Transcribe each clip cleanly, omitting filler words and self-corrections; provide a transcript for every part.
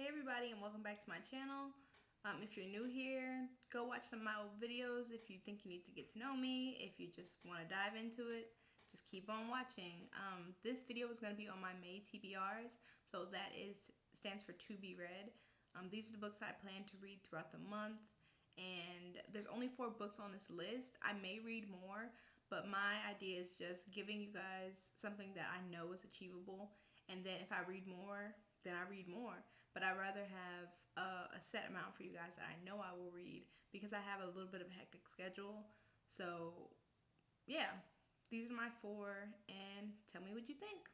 Hey everybody, and welcome back to my channel. If you're new here, go watch some of my old videos if you think you need to get to know me. If you just want to dive into it, just keep on watching. This video is going to be on my May TBRs, so that stands for to be read. These are the books I plan to read throughout the month, and there's only 4 books on this list. I may read more, but my idea is just giving you guys something that I know is achievable, and then if I read more, then I read more. But I'd rather have a set amount for you guys that I know I will read, because I have a little bit of a hectic schedule. So yeah, these are my 4, and tell me what you think.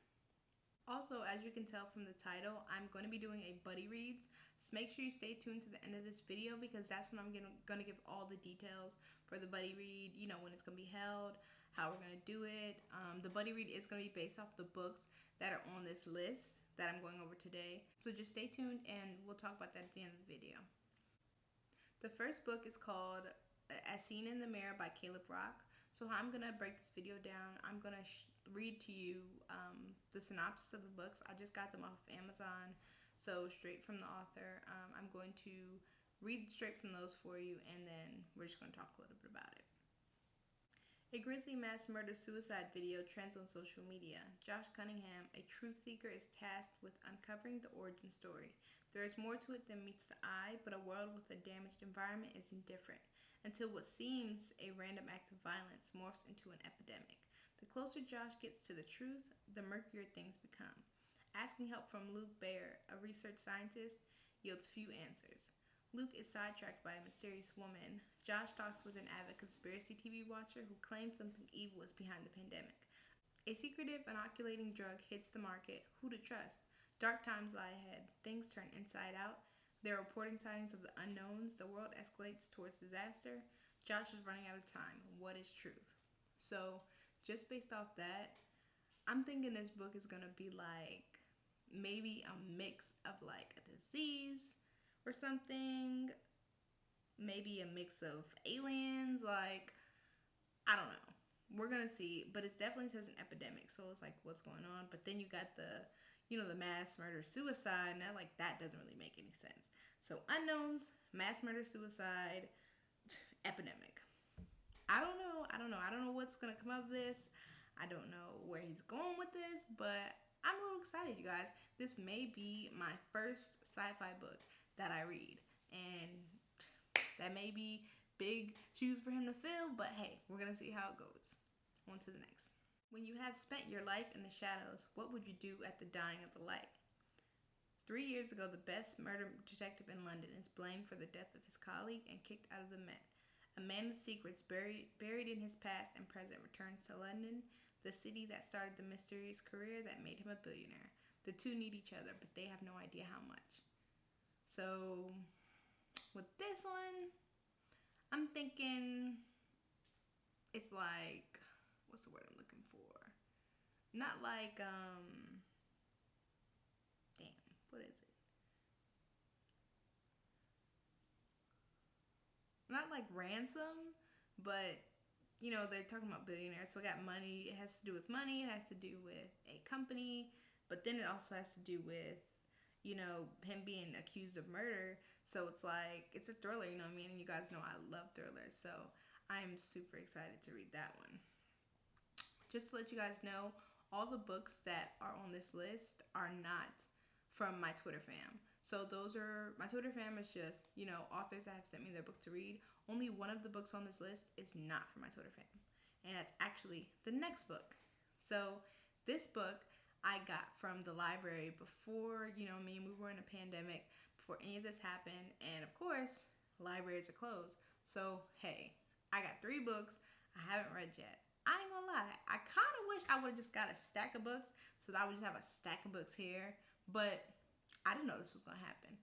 Also, as you can tell from the title, I'm going to be doing a buddy reads. So make sure you stay tuned to the end of this video, because that's when I'm going to give all the details for the buddy read, you know, when it's going to be held, how we're going to do it. The buddy read is going to be based off the books that are on this list that I'm going over today. So just stay tuned and we'll talk about that at the end of the video. The first book is called As Seen in the Mirror by Caleb Rock. So how I'm going to break this video down, I'm going to read to you the synopsis of the books. I just got them off of Amazon, so straight from the author. I'm going to read straight from those for you, and then we're just going to talk a little bit about it. A grisly mass murder-suicide video trends on social media. Josh Cunningham, a truth seeker, is tasked with uncovering the origin story. There is more to it than meets the eye, but a world with a damaged environment is indifferent, until what seems a random act of violence morphs into an epidemic. The closer Josh gets to the truth, the murkier things become. Asking help from Luke Baer, a research scientist, yields few answers. Luke is sidetracked by a mysterious woman. Josh talks with an avid conspiracy TV watcher who claims something evil is behind the pandemic. A secretive, inoculating drug hits the market. Who to trust? Dark times lie ahead. Things turn inside out. There are reporting sightings of the unknowns. The world escalates towards disaster. Josh is running out of time. What is truth? So, just based off that, I'm thinking this book is going to be like maybe a mix of like a disease or something, maybe a mix of aliens, like, I don't know. We're gonna see, but it definitely says an epidemic, so it's like, what's going on? But then you got the, the mass murder suicide, and that doesn't really make any sense. So unknowns, mass murder suicide, epidemic. I don't know what's gonna come of this. I don't know where he's going with this, but I'm a little excited, you guys. This may be my first sci-fi book that I read, and that may be big shoes for him to fill, but hey, we're gonna see how it goes. On to the next. When you have spent your life in the shadows, what would you do at the dying of the light? 3 years ago, the best murder detective in London is blamed for the death of his colleague and kicked out of the Met. A man with secrets buried in his past and present returns to London, the city that started the mysterious career that made him a billionaire. The two need each other, but they have no idea how much. So, with this one, I'm thinking it's like, what's the word I'm looking for? Not like, damn, what is it? Not like ransom, but, they're talking about billionaires, so I got money. It has to do with money, it has to do with a company, but then it also has to do with, him being accused of murder. So it's like, it's a thriller, you know what I mean? And you guys know I love thrillers, so I'm super excited to read that one. Just to let you guys know, all the books that are on this list are not from my Twitter fam. So those are, my Twitter fam is just, authors that have sent me their book to read. Only one of the books on this list is not from my Twitter fam, and that's actually the next book. So this book I got from the library before, we were in a pandemic, before any of this happened, and of course, libraries are closed. So, hey, I got 3 books I haven't read yet. I ain't gonna lie, I kind of wish I would have just got a stack of books, so that I would just have a stack of books here, but I didn't know this was gonna happen.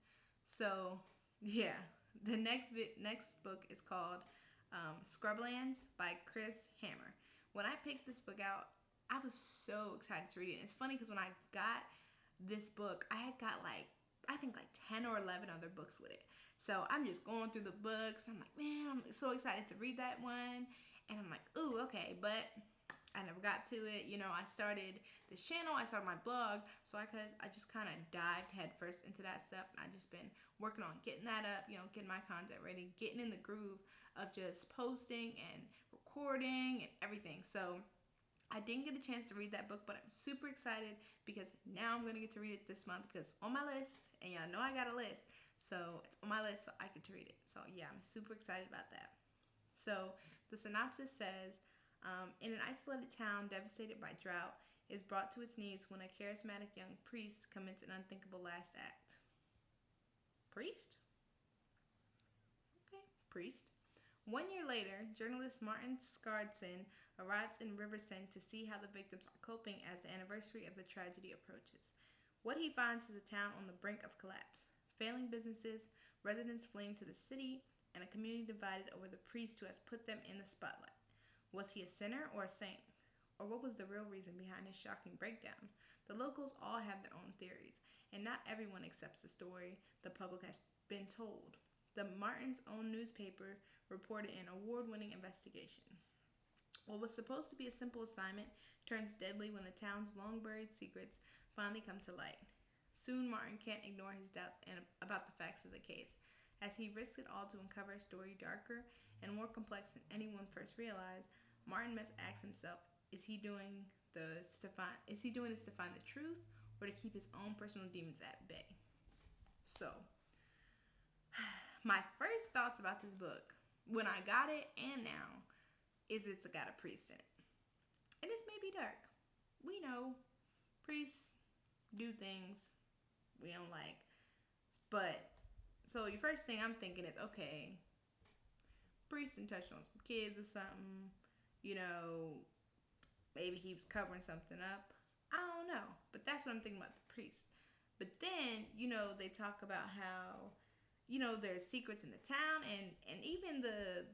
So, yeah, the next book is called Scrublands by Chris Hammer. When I picked this book out, I was so excited to read it. And it's funny because when I got this book, I had got I think 10 or 11 other books with it. So I'm just going through the books. I'm like, man, I'm so excited to read that one. And I'm like, ooh, okay. But I never got to it. I started this channel, I started my blog, so I just kind of dived headfirst into that stuff. And I just been working on getting that up, getting my content ready, getting in the groove of just posting and recording and everything. So I didn't get a chance to read that book, but I'm super excited because now I'm going to get to read it this month because it's on my list, and y'all know I got a list. So it's on my list so I get to read it. So yeah, I'm super excited about that. So the synopsis says, in an isolated town devastated by drought, is brought to its knees when a charismatic young priest commits an unthinkable last act. Priest? Okay, priest. 1 year later, journalist Martin Skardson arrives in Riversend to see how the victims are coping as the anniversary of the tragedy approaches. What he finds is a town on the brink of collapse, failing businesses, residents fleeing to the city, and a community divided over the priest who has put them in the spotlight. Was he a sinner or a saint? Or what was the real reason behind his shocking breakdown? The locals all have their own theories, and not everyone accepts the story the public has been told. The Martin's own newspaper reported an award-winning investigation. What was supposed to be a simple assignment turns deadly when the town's long-buried secrets finally come to light. Soon, Martin can't ignore his doubts about the facts of the case. As he risks it all to uncover a story darker and more complex than anyone first realized, Martin must ask himself, is he doing this to find the truth or to keep his own personal demons at bay? So, my first thoughts about this book, when I got it and now, is it's got a priest in it. And this may be dark. We know priests do things we don't like. But, so your first thing I'm thinking is, okay, priest and touched on some kids or something. Maybe he was covering something up. I don't know. But that's what I'm thinking about the priest. But then, they talk about how, there's secrets in the town and even the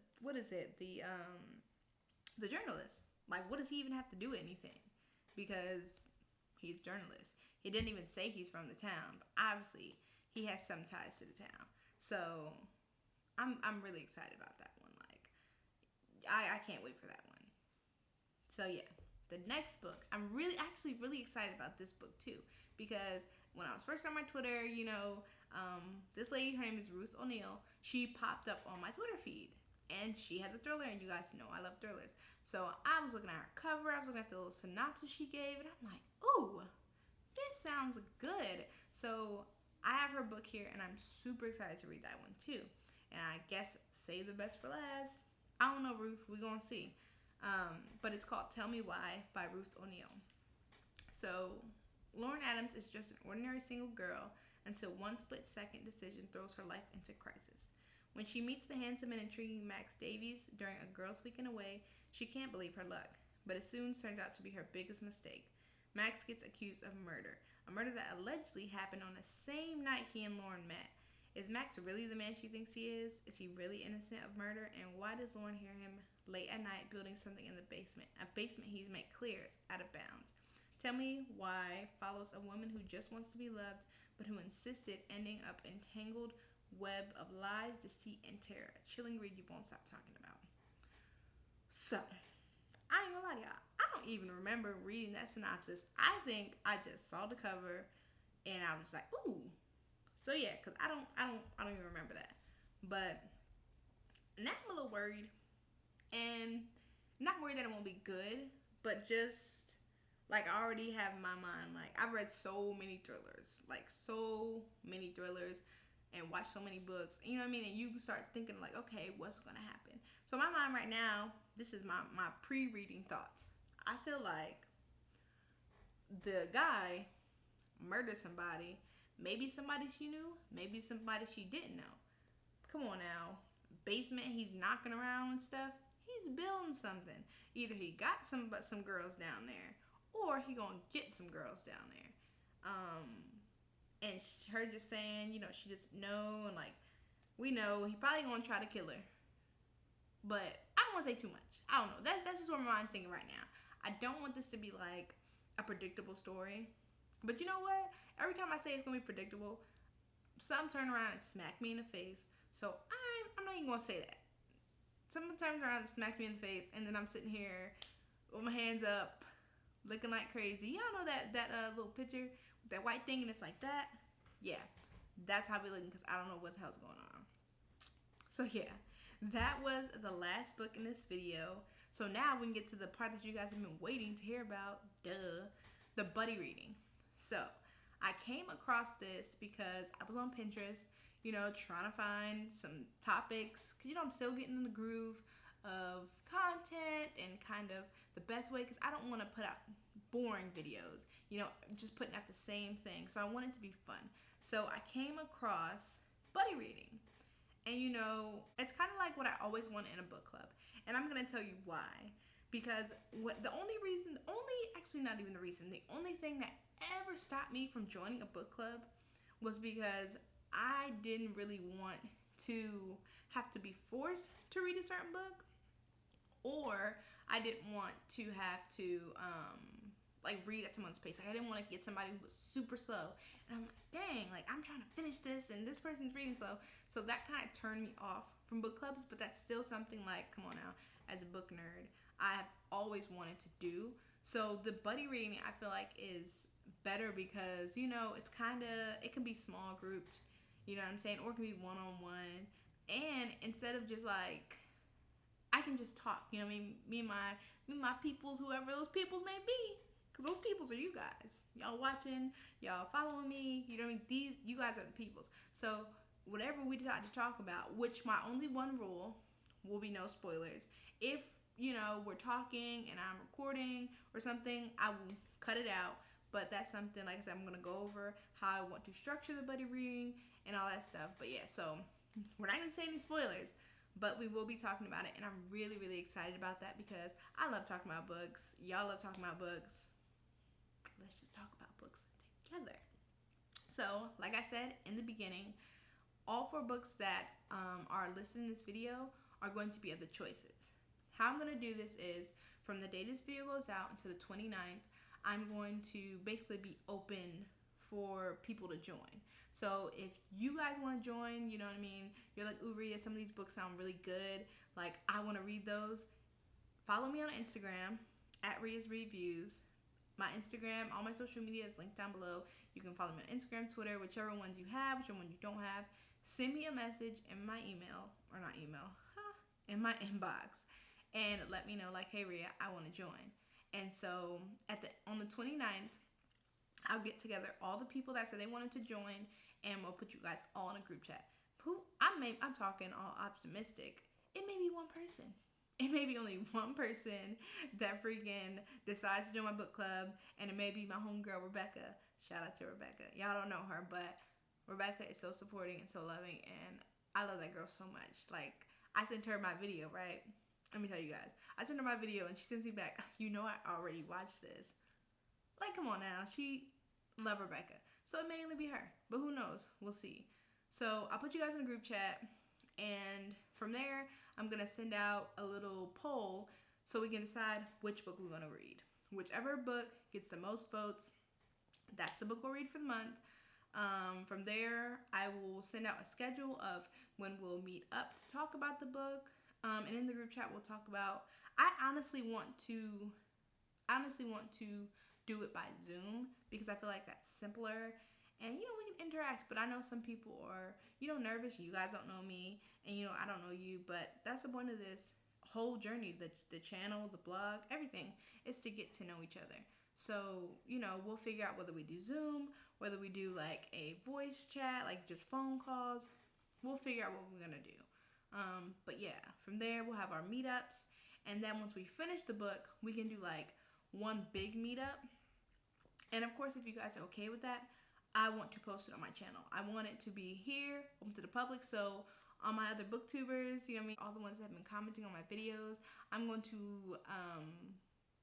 journalist. Like, what does he even have to do with anything? Because he's a journalist. He didn't even say he's from the town, but obviously he has some ties to the town. So I'm really excited about that one. Like, I can't wait for that one. So yeah, the next book, I'm really excited about this book too, because when I was first on my Twitter, this lady, her name is Ruth O'Neill, she popped up on my Twitter feed, and she has a thriller, and you guys know I love thrillers. So I was looking at her cover, I was looking at the little synopsis she gave, and I'm like, ooh, this sounds good. So I have her book here, and I'm super excited to read that one too. And I guess save the best for last. I don't know, Ruth, we're gonna see. But it's called Tell Me Why by Ruth O'Neill. So Lauren Adams is just an ordinary single girl until one split-second decision throws her life into crisis. When she meets the handsome and intriguing Max Davies during a girls' weekend away, she can't believe her luck, but it soon turns out to be her biggest mistake. Max gets accused of murder, a murder that allegedly happened on the same night he and Lauren met. Is Max really the man she thinks he is? Is he really innocent of murder? And why does Lauren hear him late at night building something in the basement? A basement he's made clear is out of bounds. Tell Me Why follows a woman who just wants to be loved, but who insisted ending up in tangled web of lies, deceit, and terror. A chilling read you won't stop talking about. So, I ain't gonna lie to y'all. I don't even remember reading that synopsis. I think I just saw the cover, and I was like, ooh. So yeah, cause I don't even remember that. But now I'm a little worried, and not worried that it won't be good, but just like I already have in my mind, like I've read so many thrillers, and watched so many books. You know what I mean? And you start thinking like, okay, what's gonna happen? So my mind right now, this is my pre-reading thoughts. I feel like the guy murdered somebody. Maybe somebody she knew, maybe somebody she didn't know. Come on now. Basement, he's knocking around and stuff. He's building something. Either he got some girls down there, or he gonna get some girls down there. And her just saying, she just know, and like, we know he probably gonna try to kill her. But I don't want to say too much. I don't know. That's just what my mind's thinking right now. I don't want this to be like a predictable story. But you know what? Every time I say it's going to be predictable, some turn around and smack me in the face. So I'm not even going to say that. Someone turns around and smacks me in the face, and then I'm sitting here with my hands up, looking like crazy. Y'all know that little picture with that white thing and it's like that? Yeah, that's how we looking because I don't know what the hell's going on. So yeah, that was the last book in this video. So now we can get to the part that you guys have been waiting to hear about, the buddy reading. So I came across this because I was on Pinterest, trying to find some topics, because, I'm still getting in the groove of content and kind of the best way, because I don't want to put out boring videos, just putting out the same thing. So I want it to be fun. So I came across buddy reading. And it's kind of like what I always wanted in a book club. And I'm going to tell you why. Because the only thing that ever stopped me from joining a book club was because I didn't really want to have to be forced to read a certain book, or I didn't want to have to read at someone's pace. Like, I didn't want to get somebody who was super slow, and I'm like, dang, like, I'm trying to finish this and this person's reading slow. So that kind of turned me off from book clubs, but that's still something, like, come on now, as a book nerd, I have always wanted to do. So the buddy reading, I feel like, is better because, it's it can be small groups, you know what I'm saying, or it can be one-on-one, and instead of just like, I can just talk, me and my peoples, whoever those peoples may be, because those peoples are you guys. Y'all watching, y'all following me, you guys are the peoples. So whatever we decide to talk about, which my only one rule will be no spoilers. If, we're talking and I'm recording or something, I will cut it out. But that's something, like I said, I'm going to go over how I want to structure the buddy reading and all that stuff. But yeah, so we're not going to say any spoilers, but we will be talking about it. And I'm really, really excited about that because I love talking about books. Y'all love talking about books. Let's just talk about books together. So, like I said in the beginning, all 4 books that are listed in this video are going to be other choices. How I'm going to do this is, from the day this video goes out until the 29th, I'm going to basically be open for people to join. So if you guys want to join, you know what I mean, you're like, ooh, Rhea, some of these books sound really good, like, I want to read those, follow me on Instagram, @Rhea'sReviews. My Instagram, all my social media is linked down below. You can follow me on Instagram, Twitter, whichever ones you have, whichever ones you don't have. Send me a message in my in my inbox, and let me know, like, hey, Rhea, I want to join. And so on the 29th, I'll get together all the people that said they wanted to join, and we'll put you guys all in a group chat. I'm talking all optimistic. It may be one person. It may be only one person that freaking decides to join my book club, and it may be my homegirl, Rebecca. Shout out to Rebecca. Y'all don't know her, but Rebecca is so supporting and so loving, and I love that girl so much. Like, I sent her my video, right? Let me tell you guys. I sent her my video, and she sends me back, I already watched this. Like, come on now. She love Rebecca. So it may only be her, but who knows? We'll see. So I'll put you guys in a group chat, and from there, I'm going to send out a little poll so we can decide which book we're going to read. Whichever book gets the most votes, that's the book we'll read for the month. From there, I will send out a schedule of when we'll meet up to talk about the book. And in the group chat, we'll talk about, I honestly want to do it by Zoom because I feel like that's simpler. And, we can interact, but I know some people are, nervous. You guys don't know me, and, I don't know you, but that's the point of this whole journey, the channel, the blog, everything, is to get to know each other. So, we'll figure out whether we do Zoom, whether we do, like, a voice chat, like, just phone calls. We'll figure out what we're going to do. But, yeah, from there, we'll have our meetups, and then once we finish the book, we can do, like, one big meetup. And, of course, if you guys are okay with that, I want to post it on my channel. I want it to be here, open to the public, so on my other booktubers, all the ones that have been commenting on my videos, I'm going to,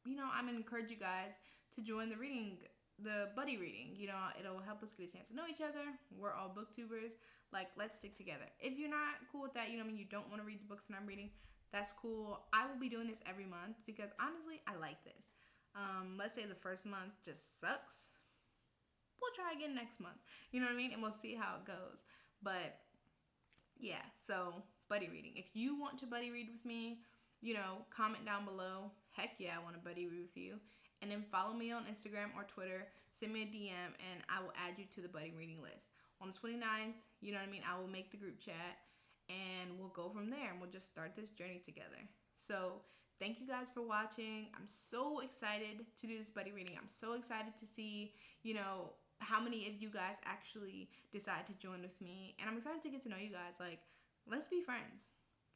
I'm going to encourage you guys to join the buddy reading. It'll help us get a chance to know each other. We're all booktubers. Like, let's stick together. If you're not cool with that, you don't want to read the books that I'm reading, that's cool. I will be doing this every month because, honestly, I like this. Let's say the first month just sucks. We'll try again next month. You know what I mean? And we'll see how it goes. But, yeah, so buddy reading. If you want to buddy read with me, comment down below. heck yeah, I want to buddy read with you. And then follow me on Instagram or Twitter, send me a DM, and I will add you to the buddy reading list. On the 29th, you know what I mean, I will make the group chat, and we'll go from there, and we'll just start this journey together. So thank you guys for watching. I'm so excited to do this buddy reading. I'm so excited to see, you know, how many of you guys actually decide to join with me. And I'm excited to get to know you guys. Like, let's be friends.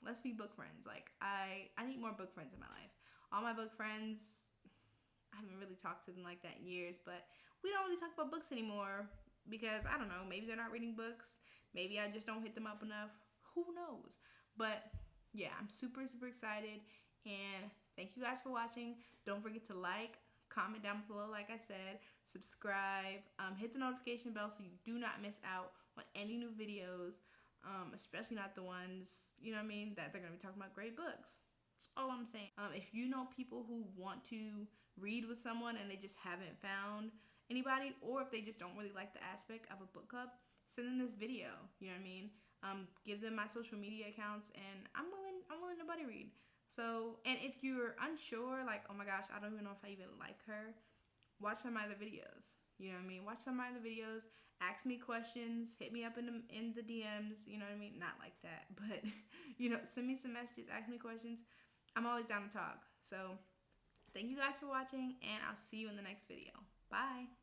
Let's be book friends. Like, I need more book friends in my life. All my book friends, I haven't really talked to them like that in years, but we don't really talk about books anymore because, I don't know, maybe they're not reading books. Maybe I just don't hit them up enough. Who knows? But yeah, I'm super, super excited, and thank you guys for watching. Don't forget to like, comment down below, like I said, subscribe, hit the notification bell so you do not miss out on any new videos, especially not the ones, you know what I mean, that they're going to be talking about great books. That's all I'm saying. If you know people who want to read with someone and they just haven't found anybody, or if they just don't really like the aspect of a book club, send them this video, you know what I mean? Give them my social media accounts, and I'm willing to buddy read. So, and if you're unsure, like, oh my gosh, I don't even know if I even like her, watch some of my other videos. You know what I mean? Watch some of my other videos. Ask me questions. Hit me up in the DMs. You know what I mean? Not like that, but you know, send me some messages. Ask me questions. I'm always down to talk. So, thank you guys for watching, and I'll see you in the next video. Bye.